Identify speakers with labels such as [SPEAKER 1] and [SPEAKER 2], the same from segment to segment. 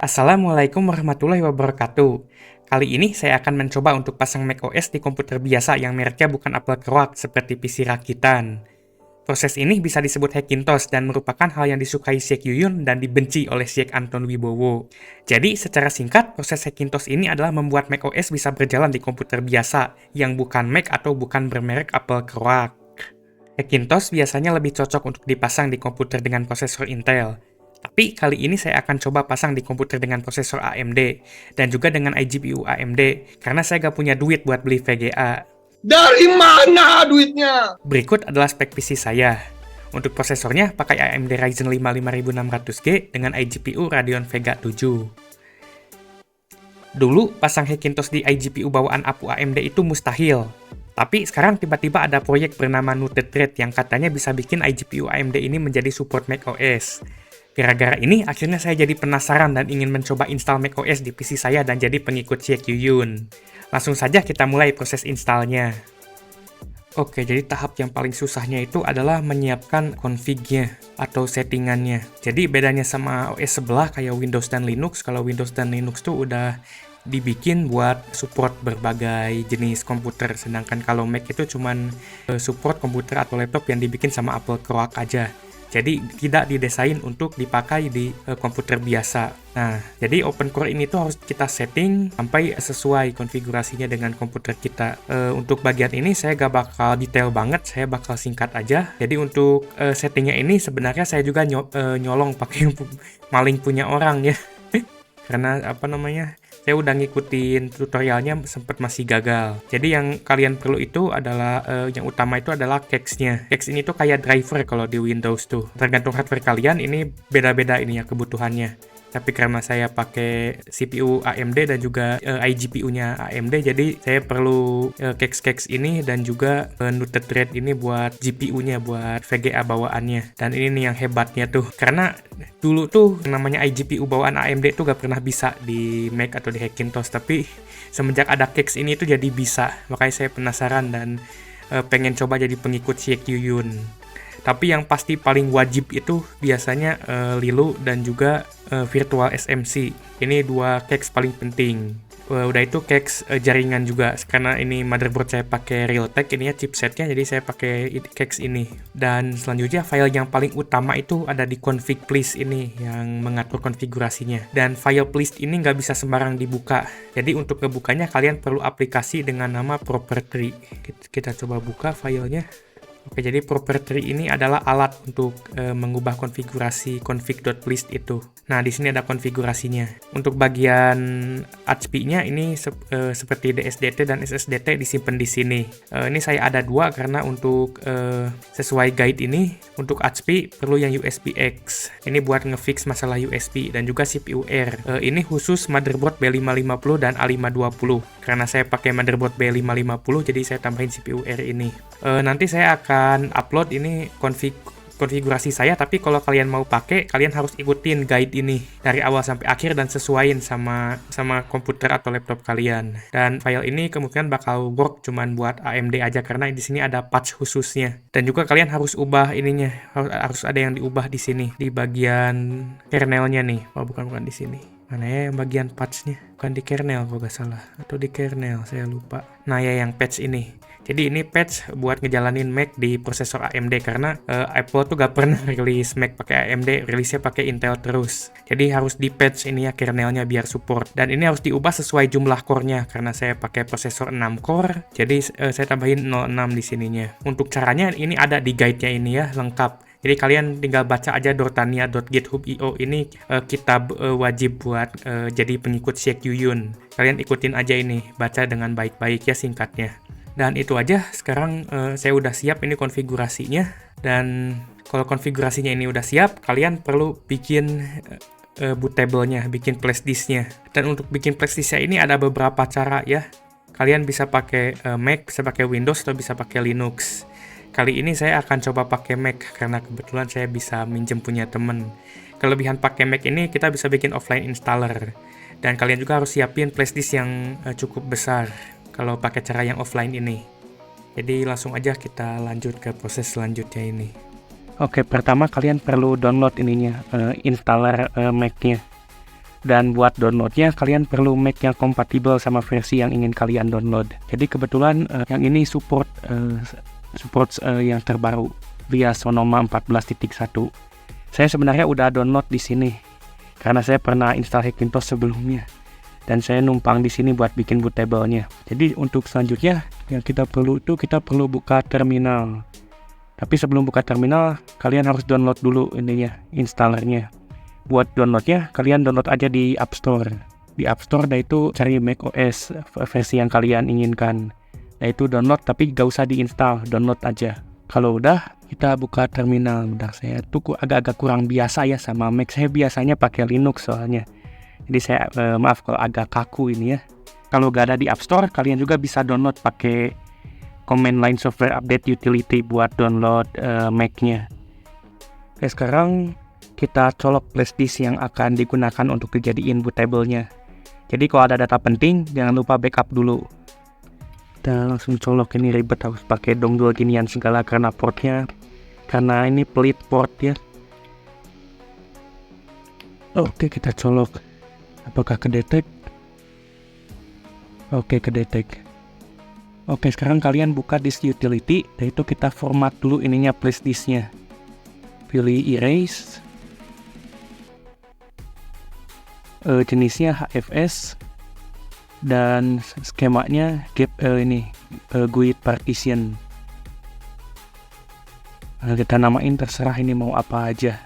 [SPEAKER 1] Assalamualaikum warahmatullahi wabarakatuh. Kali ini saya akan mencoba untuk pasang macOS di komputer biasa yang mereknya bukan Apple Croak seperti PC rakitan. Proses ini bisa disebut Hackintosh dan merupakan hal yang disukai Syekh Yuyun dan dibenci oleh Syekh Anton Wibowo. Jadi secara singkat, proses Hackintosh ini adalah membuat macOS bisa berjalan di komputer biasa yang bukan Mac atau bukan bermerek Apple Croak. Hackintosh biasanya lebih cocok untuk dipasang di komputer dengan prosesor Intel. Tapi kali ini saya akan coba pasang di komputer dengan prosesor AMD dan juga dengan iGPU AMD karena saya gak punya duit buat beli VGA.
[SPEAKER 2] Dari mana duitnya?
[SPEAKER 1] Berikut adalah spek PC saya. Untuk prosesornya pakai AMD Ryzen 5 5600G dengan iGPU Radeon Vega 7. Dulu pasang Hackintosh di iGPU bawaan APU AMD itu mustahil. Tapi sekarang tiba-tiba ada proyek bernama NuThread yang katanya bisa bikin iGPU AMD ini menjadi support macOS. Gara-gara ini, akhirnya saya jadi penasaran dan ingin mencoba install macOS di PC saya dan jadi pengikut Syekh Yuyun. Langsung saja kita mulai proses installnya. Oke, jadi tahap yang paling susahnya itu adalah menyiapkan config-nya atau settingannya. Jadi bedanya sama OS sebelah kayak Windows dan Linux, kalau Windows dan Linux tuh udah dibikin buat support berbagai jenis komputer, sedangkan kalau Mac itu cuman support komputer atau laptop yang dibikin sama Apple Croak aja. Jadi tidak didesain untuk dipakai di komputer biasa. Nah, jadi OpenCore ini tuh harus kita setting sampai sesuai konfigurasinya dengan komputer kita. Untuk bagian ini saya gak bakal detail banget, saya bakal singkat aja. Jadi untuk settingnya ini sebenarnya saya juga nyolong pakai maling punya orang ya. Karena saya udah ngikutin tutorialnya sempat masih gagal. Jadi yang kalian perlu itu adalah yang utama itu adalah kex-nya. Kex ini tuh kayak driver kalau di Windows tuh. Tergantung hardware kalian ini beda-beda ini ya kebutuhannya. Tapi karena saya pakai CPU AMD dan juga iGPU-nya AMD, jadi saya perlu kex ini dan juga NuThread ini buat GPU-nya, buat VGA bawaannya. Dan ini nih yang hebatnya tuh, karena dulu tuh namanya iGPU bawaan AMD tuh gak pernah bisa di Mac atau di Hackintosh, tapi semenjak ada kex ini tuh jadi bisa. Makanya saya penasaran dan pengen coba jadi pengikut Syekh Yuyun. Tapi yang pasti paling wajib itu biasanya Lilu dan juga Virtual SMC. Ini dua kex paling penting. Udah itu kex jaringan juga, karena ini motherboard saya pakai Realtek ini ya chipsetnya, jadi saya pakai kex ini. Dan selanjutnya file yang paling utama itu ada di config list ini yang mengatur konfigurasinya. Dan file list ini nggak bisa sembarang dibuka, jadi untuk ngebukanya kalian perlu aplikasi dengan nama property. Kita coba buka filenya. Oke, jadi property ini adalah alat untuk mengubah konfigurasi config.list itu. Nah, di sini ada konfigurasinya. Untuk bagian HP-nya ini seperti DSDT dan SSDT disimpan di sini. Ini saya ada dua karena untuk sesuai guide ini, untuk HP perlu yang USB-X. Ini buat ngefix masalah USB dan juga CPU R. Ini khusus motherboard B550 dan A520. Karena saya pakai motherboard B550, jadi saya tambahin CPU R ini. Nanti saya akan upload ini konfigurasi saya, tapi kalau kalian mau pakai, kalian harus ikutin guide ini dari awal sampai akhir dan sesuaiin sama komputer atau laptop kalian. Dan file ini kemungkinan bakal work cuman buat AMD aja karena di sini ada patch khususnya. Dan juga kalian harus ubah ininya, harus ada yang diubah di sini di bagian kernelnya nih. Oh, bukan di sini. Mana ya yang bagian patch-nya? Bukan di kernel kalau nggak salah. Atau di kernel, saya lupa. Nah ya yang patch ini. Jadi ini patch buat ngejalanin Mac di prosesor AMD karena Apple tuh gak pernah rilis Mac pakai AMD, rilisnya pakai Intel terus. Jadi harus di patch ini ya kernelnya biar support. Dan ini harus diubah sesuai jumlah core-nya karena saya pakai prosesor 6 core. Jadi saya tambahin 06 di sininya. Untuk caranya ini ada di guide-nya ini ya, lengkap. Jadi kalian tinggal baca aja dortania.github.io ini kitab wajib buat jadi pengikut Syekh Yuyun. Kalian ikutin aja ini, baca dengan baik-baik ya singkatnya. Dan itu aja, sekarang saya udah siap ini konfigurasinya. Dan kalau konfigurasinya ini udah siap, kalian perlu bikin bootable-nya, bikin flash disk-nya. Dan untuk bikin flash disk-nya ini ada beberapa cara ya. Kalian bisa pakai Mac, bisa pakai Windows, atau bisa pakai Linux. Kali ini saya akan coba pakai Mac karena kebetulan saya bisa minjem punya temen. Kelebihan pakai Mac ini kita bisa bikin offline installer. Dan kalian juga harus siapin flash disk yang cukup besar kalau pakai cara yang offline ini. Jadi langsung aja kita lanjut ke proses selanjutnya ini. Oke, pertama kalian perlu download ininya, installer Mac-nya.
[SPEAKER 3] Dan buat downloadnya kalian perlu Mac yang kompatibel sama versi yang ingin kalian download. Jadi kebetulan yang ini support yang terbaru via Sonoma 14.1. Saya sebenarnya udah download di sini karena saya pernah install Hackintosh sebelumnya. Dan saya numpang di sini buat bikin bootable-nya. Jadi untuk selanjutnya yang kita perlu buka terminal. Tapi sebelum buka terminal, kalian harus download dulu installernya. Buat downloadnya, kalian download aja di App Store. Di App Store, itu cari macOS versi yang kalian inginkan. Itu download, tapi gak usah diinstal, download aja. Kalau udah, kita buka terminal. Udah, saya tuh agak-agak kurang biasa ya sama Mac. Saya biasanya pakai Linux soalnya. Jadi saya maaf kalau agak kaku ini ya. Kalau gak ada di App Store, kalian juga bisa download pakai command line software update utility buat download Mac-nya. Oke, sekarang kita colok flash disk yang akan digunakan untuk dijadiin bootable-nya. Jadi kalau ada data penting, jangan lupa backup dulu. Kita langsung colok, ini ribet harus pakai dongle ginian segala karena ini pelit port ya. Oke, kita colok. Apakah kedetek? Oke, kedetek. Oke, sekarang kalian buka disk utility, dan itu kita format dulu ininya flash disknya. Pilih erase. Jenisnya HFS dan skemanya GUID partition. Kita namain terserah ini mau apa aja.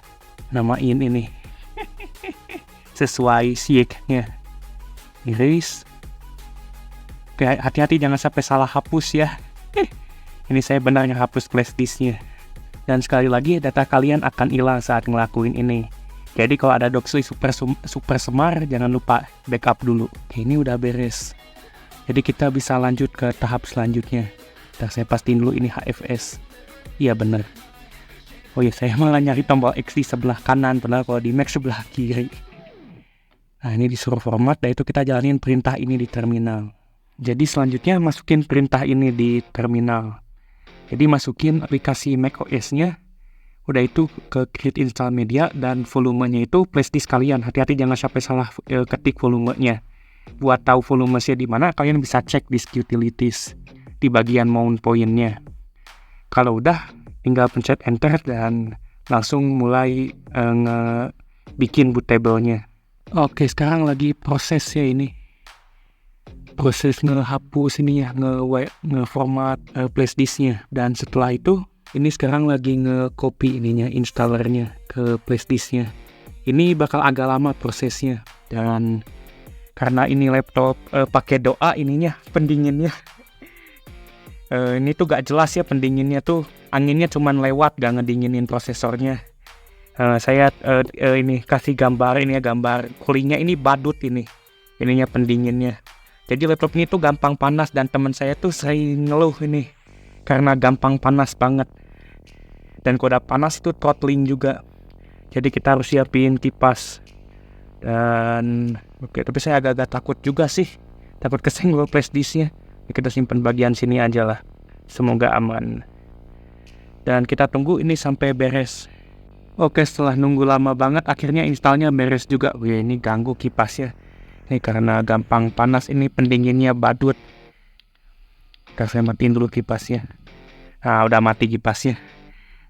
[SPEAKER 3] Namain ini sesuai sieknya. Erase. Oke, hati-hati jangan sampai salah hapus ya. Ini saya benarnya hapus flash disknya. Dan sekali lagi data kalian akan hilang saat ngelakuin ini. Jadi kalau ada doxly super semar, jangan lupa backup dulu. Oke, ini udah beres. Jadi kita bisa lanjut ke tahap selanjutnya. Ntar saya pastiin dulu ini HFS. Iya bener. Oh iya, saya malah nyari tombol X di sebelah kanan, padahal kalau di Mac sebelah kiri. Nah, ini disuruh format, dan itu kita jalanin perintah ini di terminal. Jadi selanjutnya masukin perintah ini di terminal. Jadi masukin aplikasi macOS-nya. Udah itu ke create install media, dan volumenya itu flash disk kalian. Hati-hati jangan sampai salah ketik volumenya. Buat tahu volumenya di mana, kalian bisa cek disk utilities di bagian mount point-nya. Kalau udah, tinggal pencet enter dan langsung mulai bikin bootable-nya. Oke, sekarang lagi prosesnya ini. Proses ngehapus ini ya, ngeformat flash disknya. Dan setelah itu, ini sekarang lagi nge-copy ininya, installernya ke flash disknya. Ini bakal agak lama prosesnya. Dan karena ini laptop pakai doa ininya, pendinginnya. Ini tuh gak jelas ya pendinginnya tuh. Anginnya cuman lewat, gak ngedinginin prosesornya. Saya ini kasih gambar, ini ya gambar coolingnya, ini badut ini. Ininya pendinginnya. Jadi laptop ini tuh gampang panas, dan teman saya tuh sering ngeluh ini. Karena gampang panas banget. Dan kalau udah panas itu throttling juga. Jadi kita harus siapin kipas. Dan oke, tapi saya agak-agak takut juga sih. Takut kesenggol flash disknya. Kita simpan bagian sini aja lah. Semoga aman. Dan kita tunggu ini sampai beres. Oke, setelah nunggu lama banget, akhirnya installnya beres juga. Wih, ini ganggu kipasnya. Ini karena gampang panas, ini pendinginnya badut. Ntar saya matiin dulu kipasnya. Nah, udah mati kipasnya.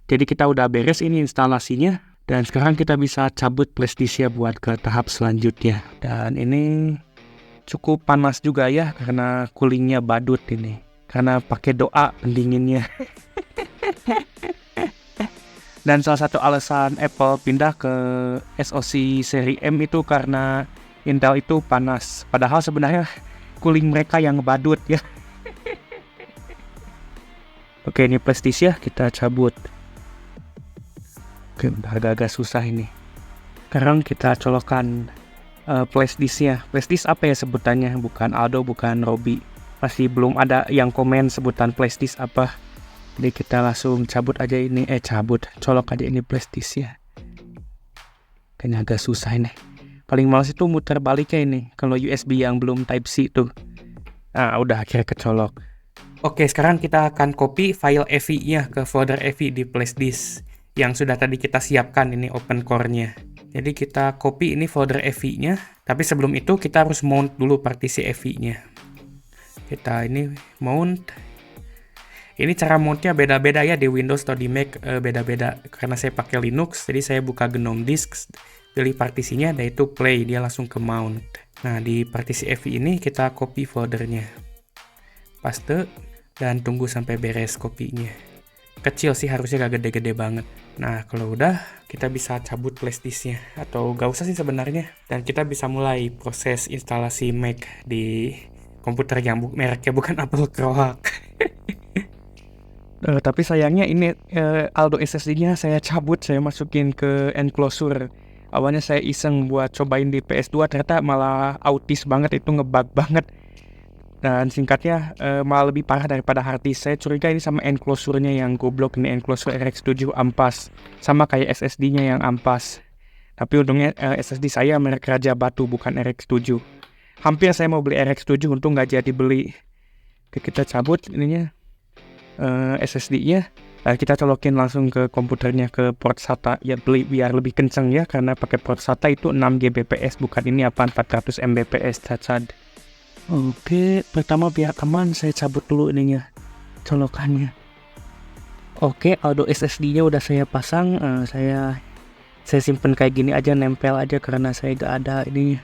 [SPEAKER 3] Jadi kita udah beres ini instalasinya. Dan sekarang kita bisa cabut flash disknya buat ke tahap selanjutnya. Dan ini cukup panas juga ya, karena coolingnya badut ini. Karena pakai doa pendinginnya. Dan salah satu alasan Apple pindah ke SoC seri M itu karena Intel itu panas. Padahal sebenarnya cooling mereka yang badut ya. Oke, ini flash disk ya, kita cabut. Oke, udah agak-agak susah ini. Sekarang kita colokkan flash disknya. Flash disk apa ya sebutannya? Bukan Aldo, bukan Robby. Masih belum ada yang komen sebutan flash disk apa. Jadi kita langsung cabut aja ini, colok aja ini flash disknya. Kayaknya agak susah ini. Paling males itu muter baliknya ini, kalau USB yang belum Type-C tuh. Nah, udah akhirnya kecolok.
[SPEAKER 1] Oke, sekarang kita akan copy file EVI-nya ke folder EVI di flash disk yang sudah tadi kita siapkan, ini open core-nya. Jadi kita copy ini folder EVI-nya Tapi sebelum itu kita harus mount dulu partisi EVI-nya. Kita ini mount. Ini cara mountnya beda-beda ya, di Windows atau di Mac beda-beda. Karena saya pakai Linux, jadi saya buka GNOME Disk, pilih partisinya, dan itu play, dia langsung ke mount. Nah, di partisi EVI ini kita copy foldernya. Paste, dan tunggu sampai beres kopinya. Kecil sih, harusnya gak gede-gede banget. Nah, kalau udah, kita bisa cabut flash disknya. Atau gak usah sih sebenarnya. Dan kita bisa mulai proses instalasi Mac di komputer yang mereknya bukan Apple Croak.
[SPEAKER 3] Tapi sayangnya ini Aldo SSD-nya saya cabut, saya masukin ke enclosure. Awalnya saya iseng buat cobain di PS2, ternyata malah autis banget, itu ngebug banget. Dan singkatnya malah lebih parah daripada hard disk. Saya curiga ini sama enclosure-nya yang goblok, ini enclosure RX7 ampas. Sama kayak SSD-nya yang ampas. Tapi untungnya SSD saya merek Raja Batu, bukan RX7. Hampir saya mau beli RX7, untung nggak jadi beli. Oke, kita cabut ininya. SSD-nya, kita colokin langsung ke komputernya, ke port SATA ya, biar lebih kenceng ya, karena pakai port SATA itu 6 Gbps, bukan ini 400 Mbps cacat. Oke, pertama biar aman saya cabut dulu ininya, colokannya. Oke, Aldo SSD-nya udah saya pasang, saya simpen kayak gini aja, nempel aja, karena saya gak ada ini,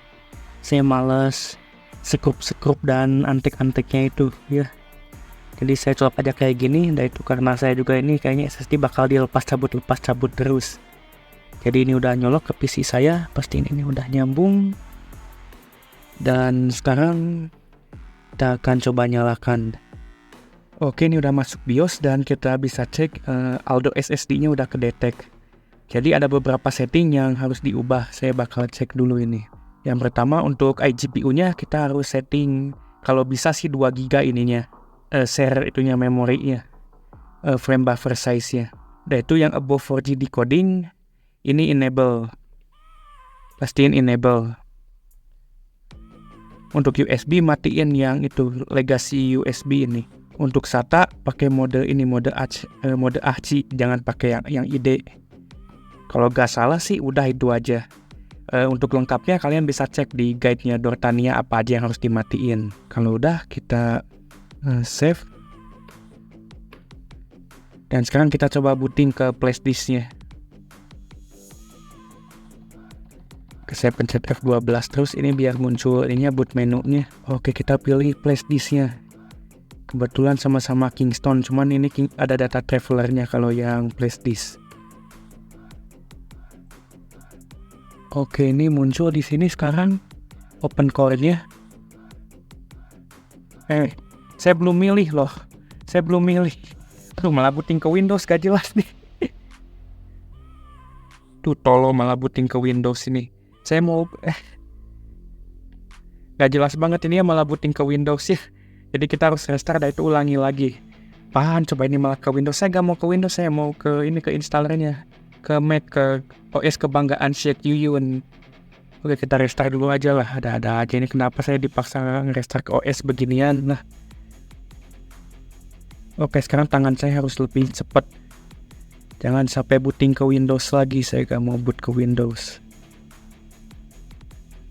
[SPEAKER 3] saya males sekrup dan antek-anteknya itu ya. Jadi saya colok aja kayak gini, dan itu karena saya juga ini kayaknya SSD bakal dilepas cabut terus. Jadi ini udah nyolok ke PC saya, pasti ini udah nyambung. Dan sekarang kita akan coba nyalakan. Oke, ini udah masuk BIOS dan kita bisa cek Aldo SSD-nya udah kedetek. Jadi ada beberapa setting yang harus diubah, saya bakal cek dulu ini. Yang pertama untuk iGPU-nya kita harus setting kalau bisa sih 2 GB ininya. Share itunya memorinya, frame buffer size-nya. Dan itu yang above 4G decoding, ini enable. Pastiin enable. Untuk USB matiin yang itu legacy USB ini. Untuk SATA pakai mode ini, mode AHCI, jangan pakai yang ID. Kalau gak salah sih udah itu aja. Untuk lengkapnya kalian bisa cek di guide-nya Dortania apa aja yang harus dimatiin. Kalau udah kita save. Dan sekarang kita coba booting ke flash disk-nya. Saya pencet F12 terus ini biar muncul ininya, boot menu-nya. Oke, kita pilih flash disk-nya. Kebetulan sama-sama Kingston, cuman ini ada data traveler-nya kalau yang flash disk. Oke, ini muncul di sini sekarang open core-nya. Saya belum milih loh. Aduh, malah booting ke Windows, gak jelas nih. Tuh, tolong malah booting ke Windows ini. Saya mau... Gak jelas banget ini ya, malah booting ke Windows ya. Jadi kita harus restart dan itu ulangi lagi. Apaan, coba ini malah ke Windows. Saya gak mau ke Windows, saya mau ke ini, ke installernya. Ke Mac, ke OS kebanggaan Sheikh Yuyun. Oke, kita restart dulu aja lah. Ada-ada aja ini, kenapa saya dipaksa nge-restart ke OS beginian. Nah. Oke, sekarang tangan saya harus lebih cepat. Jangan sampai booting ke Windows lagi, saya gak mau boot ke Windows.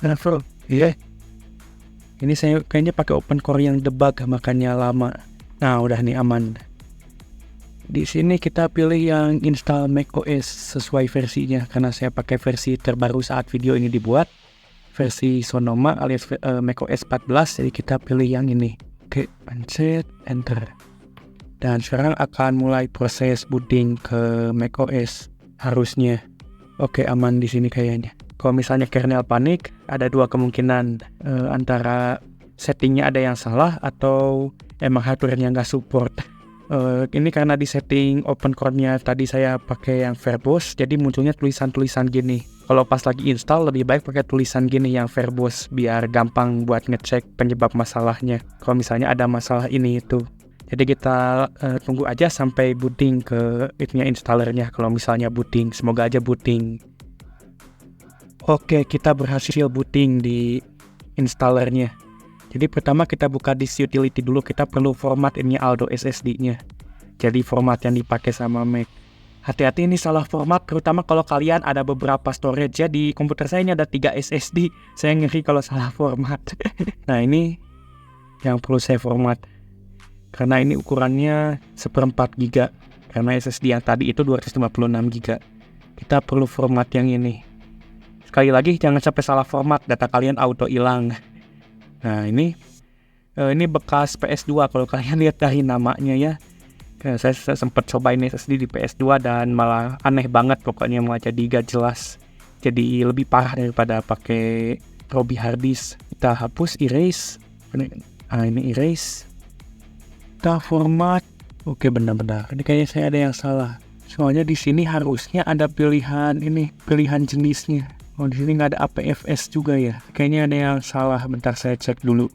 [SPEAKER 3] Nah, bro, iya. Ini saya kayaknya pakai open core yang debug, makanya lama. Nah, udah nih aman. Di sini kita pilih yang install macOS sesuai versinya, karena saya pakai versi terbaru saat video ini dibuat. Versi Sonoma alias macOS 14, jadi kita pilih yang ini. Oke, pencet enter. Dan sekarang akan mulai proses booting ke macOS harusnya. Oke, aman di sini kayaknya. Kalau misalnya kernel panik, ada dua kemungkinan, antara settingnya ada yang salah atau emang hardware-nya nggak support. Ini karena di setting open core-nya tadi saya pakai yang verbose, jadi munculnya tulisan-tulisan gini. Kalau pas lagi install lebih baik pakai tulisan gini yang verbose biar gampang buat ngecek penyebab masalahnya. Kalau misalnya ada masalah ini itu. Jadi kita tunggu aja sampai booting ke installernya. Kalau misalnya booting, semoga aja booting. Oke, kita berhasil booting di installernya. Jadi pertama kita buka disk utility dulu, kita perlu format ini Aldo SSD-nya. Jadi format yang dipakai sama Mac. Hati-hati ini salah format, terutama kalau kalian ada beberapa storage ya. Di komputer saya ini ada 3 SSD. Saya ngeri kalau salah format. Nah ini yang perlu saya format. Karena ini ukurannya 1/4 GB. Karena SSD yang tadi itu 256 GB. Kita perlu format yang ini. Sekali lagi jangan sampai salah format, data kalian auto hilang. Nah ini bekas PS2 kalau kalian lihat dari namanya ya. Saya sempat cobain SSD di PS2 dan malah aneh banget, pokoknya malah jadi gak jelas, jadi lebih parah daripada pakai Robi hard disk. Kita hapus, erase. Ini erase, kita format. Oke, benar-benar ini kayaknya saya ada yang salah, soalnya di sini harusnya ada pilihan jenisnya. Oh, di sini nggak ada APFS juga ya, kayaknya ada yang salah. Bentar saya cek dulu.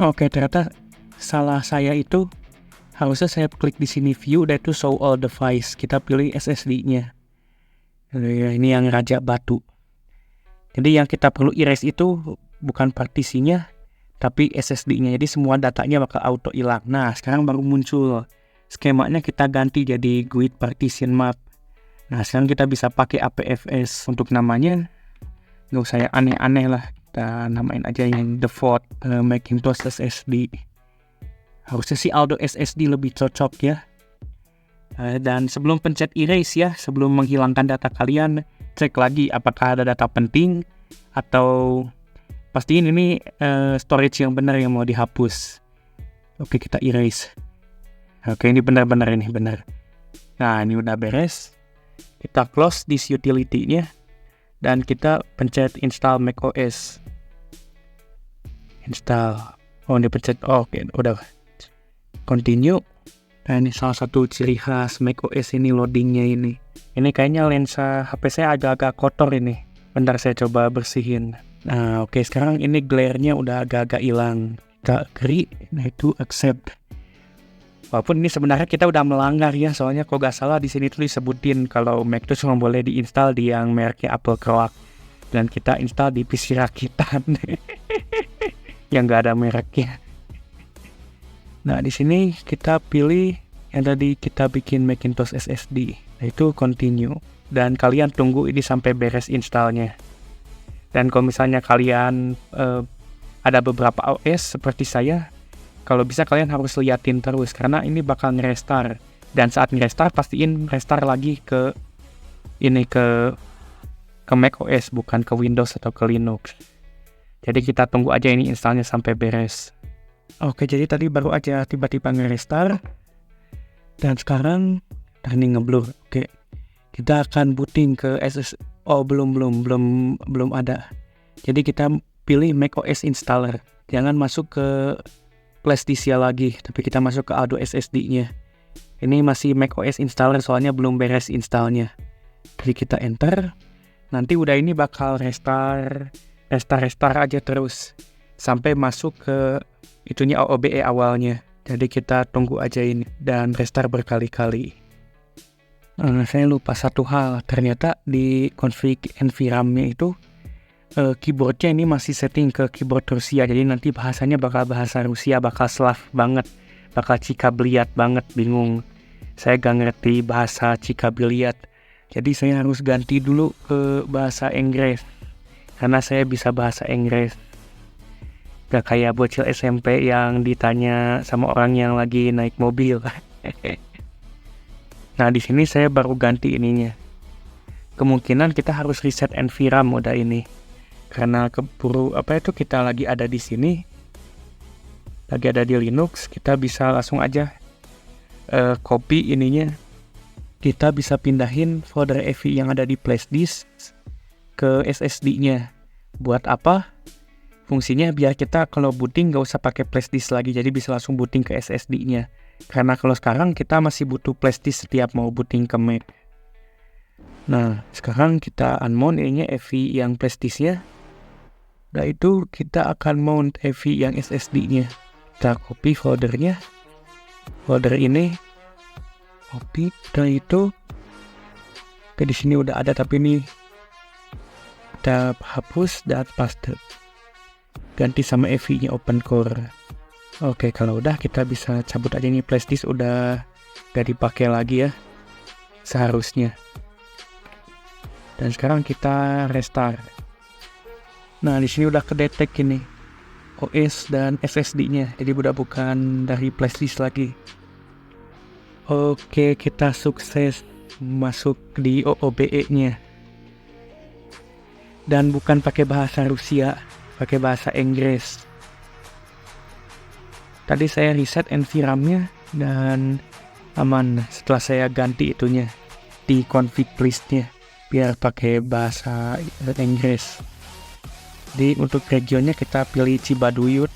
[SPEAKER 3] Oke, ternyata salah saya itu harusnya saya klik di sini view dan itu show all device. Kita pilih SSD-nya. Ini yang raja batu. Jadi yang kita perlu erase itu bukan partisinya, tapi SSD-nya. Jadi semua datanya bakal auto hilang. Nah, sekarang baru muncul skemanya, kita ganti jadi GUID partition map. Nah, sekarang kita bisa pakai APFS untuk namanya. Nggak usah yang aneh-aneh lah. Kita namain aja yang default Macintosh SSD. Harusnya sih Aldo SSD lebih cocok ya. Dan sebelum pencet erase ya, sebelum menghilangkan data kalian, cek lagi apakah ada data penting atau pastiin ini storage yang benar yang mau dihapus. Oke, kita erase. Oke, ini benar-benar ini benar. Nah, ini udah beres. Kita close this utility-nya dan kita pencet install macOS. Install. Oh, ini pencet. Oke, udah. Continue. Nah, ini salah satu ciri khas macOS ini, loadingnya ini. Ini kayaknya lensa HP saya agak-agak kotor ini. Bentar saya coba bersihin. Nah, oke, sekarang ini glare-nya udah agak-agak hilang. Kita agree, nah itu accept. Walaupun ini sebenarnya kita udah melanggar ya, soalnya kalau nggak salah di sini tuh disebutin kalau Mac itu cuma boleh diinstal di yang mereknya Apple Croak. Dan kita install di PC rakitan yang nggak ada mereknya. Nah, di sini kita pilih yang tadi kita bikin Macintosh SSD, yaitu continue. Dan kalian tunggu ini sampai beres installnya. Dan kalau misalnya kalian ada beberapa OS seperti saya, kalau bisa kalian harus liatin terus karena ini bakal nge-restart. Dan saat nge-restart pastiin restart lagi ke macOS, bukan ke Windows atau ke Linux. Jadi kita tunggu aja ini installnya sampai beres. Oke, jadi tadi baru aja tiba-tiba nge-restart. Dan sekarang ini ngeblur. Oke. Kita akan booting ke SSD. Oh, belum ada. Jadi kita pilih macOS installer. Jangan masuk ke Plestisya lagi, tapi kita masuk ke Aldo SSD-nya. Ini masih macOS installer soalnya belum beres installnya. Jadi kita enter. Nanti udah ini bakal restart aja terus sampai masuk ke itunya OBE awalnya. Jadi kita tunggu aja ini dan restart berkali-kali. Saya lupa satu hal, ternyata di config NVRAM-nya itu keyboardnya ini masih setting ke keyboard Rusia. Jadi nanti bahasanya bakal bahasa Rusia, bakal Slav banget, bakal Cikabliat banget, bingung. Saya gak ngerti bahasa Cikabliat. Jadi saya harus ganti dulu ke bahasa Inggris karena saya bisa bahasa Inggris. Gak kayak bocil SMP yang ditanya sama orang yang lagi naik mobil. Nah, di sini saya baru ganti ininya. Kemungkinan kita harus reset NVRAM udah ini. Karena keburu kita lagi ada di sini. Lagi ada di Linux, kita bisa langsung aja copy ininya. Kita bisa pindahin folder EVI yang ada di flash disk ke SSD-nya. Buat apa? Fungsinya biar kita kalau booting gak usah pakai flash disk lagi, jadi bisa langsung booting ke SSD-nya. Karena kalau sekarang kita masih butuh flash disk setiap mau booting ke Mac. Nah, sekarang kita unmount ininya EVI yang flash disk-nya. Nah, itu kita akan mount EVI yang SSD-nya. Kita copy foldernya. Folder ini copy, dan itu di sini udah ada, tapi ini kita hapus dan paste. Ganti sama EVI-nya open core. Oke, kalau udah kita bisa cabut aja nih, flash disk udah gak dipakai lagi ya seharusnya. Dan sekarang kita restart. Nah, di sini udah kedetek ini OS dan SSD-nya, jadi udah bukan dari flashdisk lagi. Oke, kita sukses masuk di OOBE-nya. Dan bukan pakai bahasa Rusia, pakai bahasa Inggris. Tadi saya reset NVRAM-nya dan aman setelah saya ganti itunya di config list-nya biar pakai bahasa Inggris. Jadi untuk regionnya kita pilih Cibaduyut.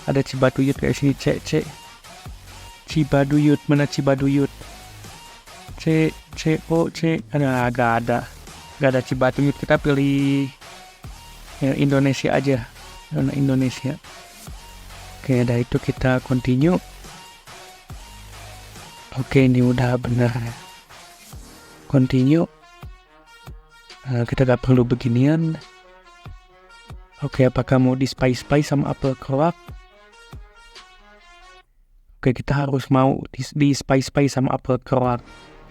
[SPEAKER 3] Ada Cibaduyut kayak sini, C. Cibaduyut, mana Cibaduyut? C ada. Gak ada Cibaduyut, kita pilih ya, Indonesia aja. Indonesia. Oke, dari itu kita continue. Oke, ini udah bener. Continue. Kita gak perlu beginian. Oke, apakah mau di spy sama Apple Croak? Oke, kita harus mau di spy sama Apple Croak.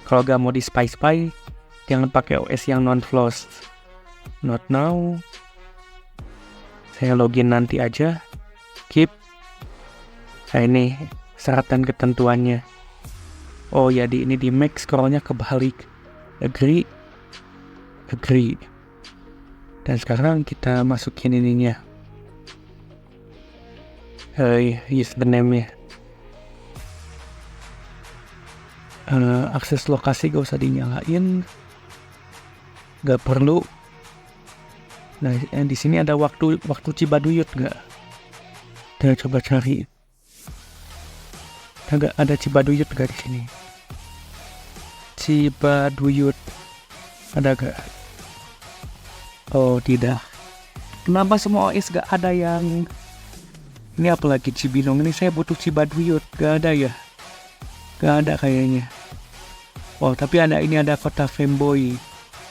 [SPEAKER 3] Kalau gak mau di spy, jangan pakai OS yang non-flash. Not now. Saya login nanti aja. Keep. Nah, ini syarat dan ketentuannya. Oh ya, ini di Mac scrollnya kebalik. Agree. Dan sekarang kita masukin ininya. Username-nya. Akses lokasi gak usah dinyalain. Gak perlu. Nah, di sini ada waktu Cibaduyut gak? Kita coba cari. Ada Cibaduyut gak di sini? Cibaduyut ada gak? Oh, tidak. Kenapa semua OS gak ada yang ini? Apalagi Cibinong ini, saya butuh Cibaduyut. Gak ada ya? Gak ada kayaknya. Oh, tapi ada kota Femboy,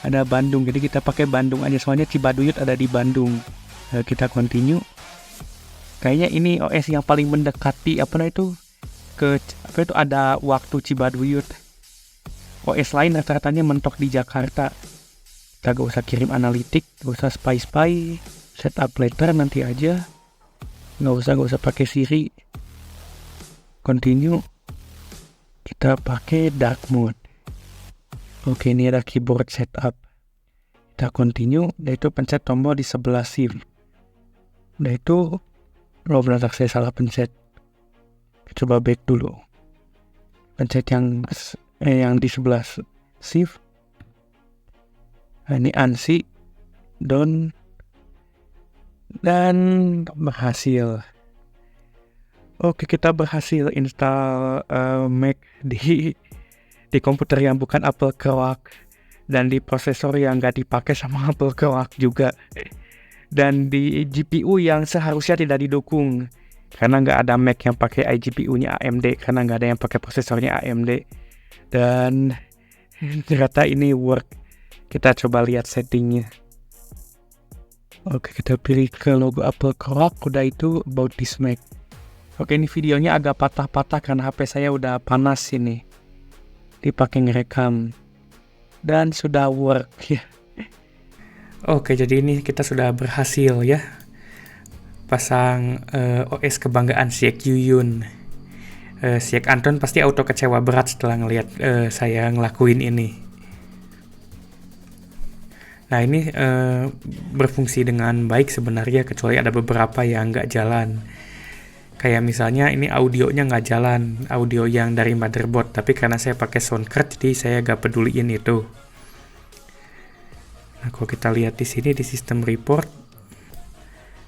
[SPEAKER 3] ada Bandung, jadi kita pakai Bandung aja soalnya Cibaduyut ada di Bandung. Kita continue. Kayaknya ini OS yang paling mendekati ada waktu Cibaduyut. OS lain rata-ratanya mentok di Jakarta. Kita gak usah kirim analitik, gak usah spy, setup later nanti aja. Gak usah pakai Siri. Continue. Kita pakai dark mode. Oke, ini ada keyboard setup. Kita continue, dan itu pencet tombol di sebelah shift. Dan itu benar saya salah pencet. Coba back dulu. Pencet yang di sebelah shift. Nah, ini ANSI dan berhasil. Oke, kita berhasil install Mac di komputer yang bukan Apple Croak dan di prosesor yang gak dipakai sama Apple Croak juga, dan di GPU yang seharusnya tidak didukung karena gak ada Mac yang pakai iGPU-nya AMD, karena gak ada yang pakai prosesornya AMD. Dan ternyata ini work. Kita coba lihat settingnya. Oke, kita pilih ke logo Apple Croak. Udah itu about this Mac. Oke, ini videonya agak patah-patah karena HP saya udah panas ini. Dipakai ngerekam. Dan sudah work ya.
[SPEAKER 1] Oke, jadi ini kita sudah berhasil ya pasang OS kebanggaan Siek Yuyun. Siek Anton pasti auto kecewa berat setelah ngelihat saya ngelakuin ini. Nah, ini berfungsi dengan baik sebenarnya, kecuali ada beberapa yang nggak jalan. Kayak misalnya ini audionya nggak jalan, audio yang dari motherboard, tapi karena saya pakai sound card, jadi saya nggak peduliin itu. Nah, kalau kita lihat di sini di sistem report,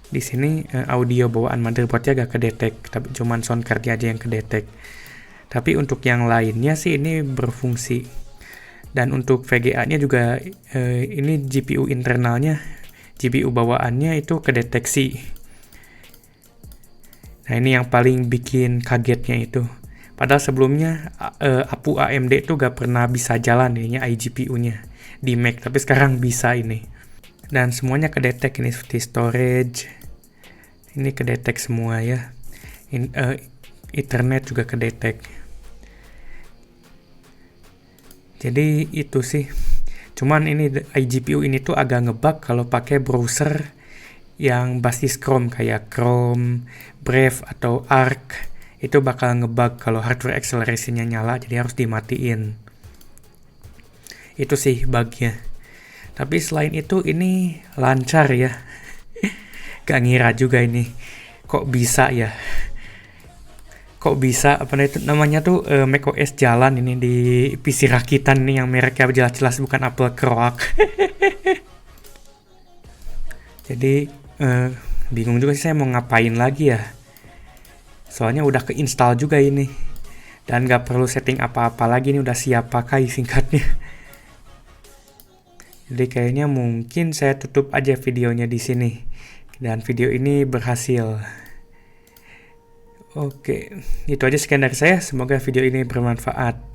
[SPEAKER 1] di sini audio bawaan motherboardnya nggak kedetek, tapi cuman sound cardnya aja yang kedetek. Tapi untuk yang lainnya sih ini berfungsi. Dan untuk VGA-nya juga ini GPU internalnya, GPU bawaannya itu kedeteksi. Nah, ini yang paling bikin kagetnya itu. Padahal sebelumnya APU AMD itu gak pernah bisa jalan ini iGPU-nya di Mac, tapi sekarang bisa ini. Dan semuanya kedetek ini seperti storage. Ini kedetek semua ya. Ethernet juga kedetek. Jadi itu sih. Cuman ini iGPU ini tuh agak ngebug kalau pakai browser yang basis Chrome kayak Chrome, Brave atau Arc. Itu bakal ngebug kalau hardware acceleration-nya nyala, jadi harus dimatiin. Itu sih bugnya. Tapi selain itu ini lancar ya. Gak ngira juga ini. Kok bisa ya? Kok bisa namanya tuh macOS jalan ini di PC rakitan nih yang mereknya jelas-jelas bukan Apple Croak. Jadi bingung juga sih saya mau ngapain lagi ya. Soalnya udah keinstall juga ini. Dan gak perlu setting apa-apa lagi, ini udah siap pakai singkatnya. Jadi kayaknya mungkin saya tutup aja videonya di sini. Dan video ini berhasil. Oke, itu aja sekian dari saya. Semoga video ini bermanfaat.